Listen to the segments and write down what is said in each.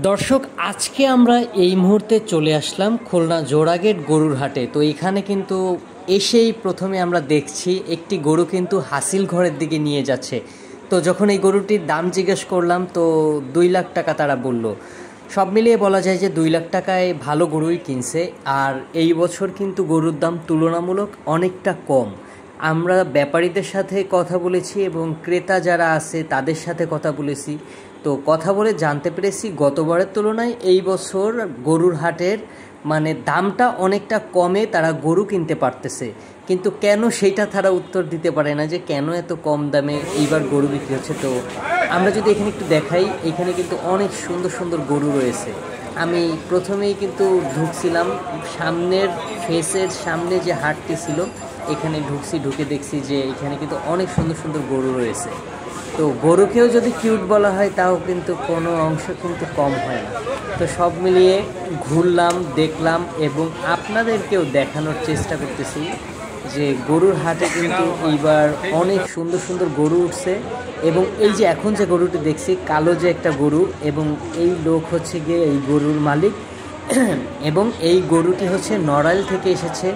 দর্শক, আজকে আমরা এই মুহূর্তে চলে আসলাম খুলনা জোড়াগেট গরুর হাটে। তো এখানে কিন্তু এসেই প্রথমে আমরা দেখছি একটি গরু কিন্তু হাসিল ঘরের দিকে নিয়ে যাচ্ছে। তো যখন এই গরুটির দাম জিজ্ঞেস করলাম তো 2 লাখ টাকা তারা বলল। সব মিলিয়ে বলা যায় যে 2 লাখ টাকায় ভালো গরুই কিনছে। আর এই বছর কিন্তু গরুর দাম তুলনামূলক অনেকটা কম। আমরা ব্যাপারীদের সাথে কথা বলেছি এবং ক্রেতা যারা আছে তাদের সাথে কথা বলেছি। তো কথা বলে জানতে পেরেছি গতবারের তুলনায় এই বছর গরুর হাটের দামটা অনেকটা কমে তারা গরু কিনতে পারতেছে। কিন্তু কেন সেইটা তারা উত্তর দিতে পারে না যে কেন এত কম দামে এইবার গরু বিক্রি হচ্ছে। তো আমরা যদি এখানে একটু দেখাই, এখানে কিন্তু অনেক সুন্দর সুন্দর গরু রয়েছে। আমি প্রথমেই কিন্তু ঢুকছিলাম সামনের ফেসের সামনে যে হাটটি ছিল এখানে ঢুকে দেখছি যে এখানে কিন্তু অনেক সুন্দর সুন্দর গরু রয়েছে। তো গরুকেও যদি কিউট বলা হয় তাও কিন্তু কোনো অংশ কিন্তু কম হয় না। তো সব মিলিয়ে ঘুরলাম, দেখলাম এবং আপনাদেরকেও দেখানোর চেষ্টা করতেছি যে গরুর হাটে কিন্তু এইবার অনেক সুন্দর সুন্দর গরু উঠছে। এবং এই যে এখন যে গরুটি দেখছি কালো যে একটা গরু, এবং এই লোক হচ্ছে গিয়ে এই গরুর মালিক এবং এই গরুটি হচ্ছে নড়াইল থেকে এসেছে।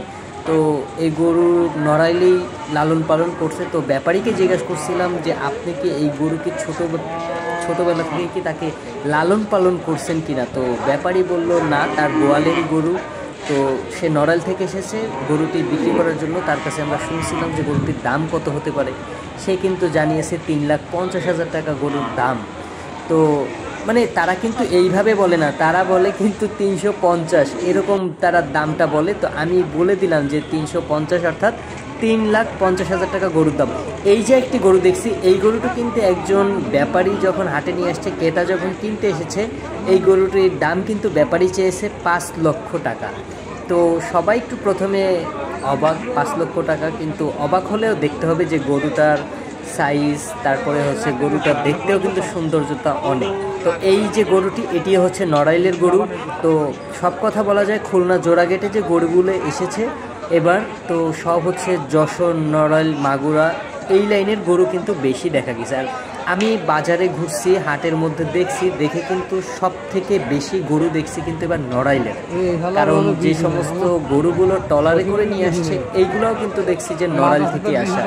তো এই গরু নড়াইলেই লালন পালন করছে। তো ব্যাপারীকে জিজ্ঞাসা করছিলাম যে আপনি কি এই গরুকে ছোটোবেলা থেকে কি তাকে লালন পালন করছেন কিনা। তো ব্যাপারী বলল না, তার গোয়ালের গরু। তো সে নড়াইল থেকে এসেছে গরুটি বিক্রি করার জন্য। তার কাছে আমরা শুনছিলাম যে গরুটির দাম কত হতে পারে। সে কিন্তু জানিয়েছে 3,50,000 টাকা গরুর দাম। তো তারা কিন্তু এইভাবে বলে না, তারা বলে কিন্তু 350 এরকম তারা দামটা বলে। তো আমি বলে দিলাম যে 350 অর্থাৎ 3,50,000 টাকা গরুর দাম। এই যে একটি গরু দেখছি, এই গরুটা কিন্তু একজন ব্যাপারী যখন হাটে নিয়ে আসছে, ক্রেতা যখন কিনতে এসেছে, এই গরুটির দাম কিন্তু ব্যাপারী চেয়েছে 5 লক্ষ টাকা। তো সবাই একটু প্রথমে অবাক, 5 লক্ষ টাকা, কিন্তু অবাক হলেও দেখতে হবে যে গরুটার সাইজ, তারপরে হচ্ছে গরুটা দেখতেও কিন্তু সৌন্দর্যতা অনেক। তো এই যে গরুটি, এটি হচ্ছে নড়াইলের গরু। তো সব কথা বলা যায় খুলনা জোড়াগেটে যে গরুগুলো এসেছে এবার, তো সব হচ্ছে যশোর, নড়াইল, মাগুরা এই লাইনের গরু কিন্তু বেশি দেখা গেছে। আর আমি বাজারে ঘুরছি, হাটের মধ্যে দেখে কিন্তু সব থেকে বেশি গরু দেখছি কিন্তু এবার নড়াইলের। কারণ যে সমস্ত গরুগুলো ট্রলারে করে নিয়ে আসছে এইগুলোও কিন্তু দেখছি যে নড়াইল থেকে আসা।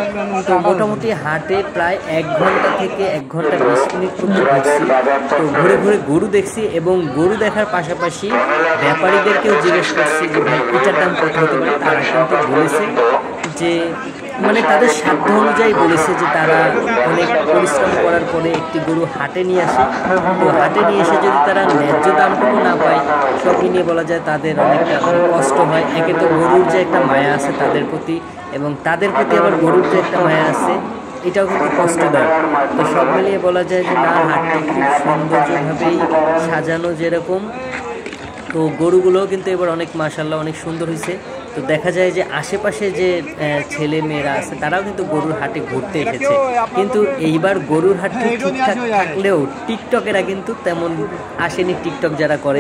তো মোটামুটি হাটে প্রায় 1 ঘন্টা থেকে 1 ঘন্টা 20 মিনিট পর্যন্ত ঘুরছি। তো ঘুরে ঘুরে গরু দেখছি এবং গরু দেখার পাশাপাশি ব্যাপারীদেরকেও জিজ্ঞেস করছি যে ভাই এটার দাম কত হতে পারে। তারা কিন্তু বলেছে যে তাদের সাধ্য অনুযায়ী বলেছে যে তারা অনেক পরিশ্রম করার পরে একটি গরু হাটে নিয়ে আসে। তো হাটে নিয়ে এসে যদি তারা ন্যায্য দামটুকু না পায়, সব নিয়ে বলা যায় তাদের অনেকটা কষ্ট হয়। একে তো গরুর যে একটা মায়া আছে তাদের প্রতি, এবং তাদের প্রতি আবার গরুর যে একটা মায়া আছে এটাও কিন্তু কষ্টদায়ক। তো সব মিলিয়ে বলা যায় যে না, হাটটি খুব সৌন্দর্যভাবেই সাজানো যেরকম। তো গরুগুলোও কিন্তু এবার অনেক মাশাআল্লাহ অনেক সুন্দর হয়েছে। তো দেখা যায় যে আশেপাশে যে ছেলে মেয়েরা আছে তারাও কিন্তু গরুর হাটে ঘুরতে এসেছে। কিন্তু এইবার গরুর হাটটি ঠিকঠাক থাকলেও টিকটকেরা কিন্তু তেমন আসেনি, টিকটক যারা করে।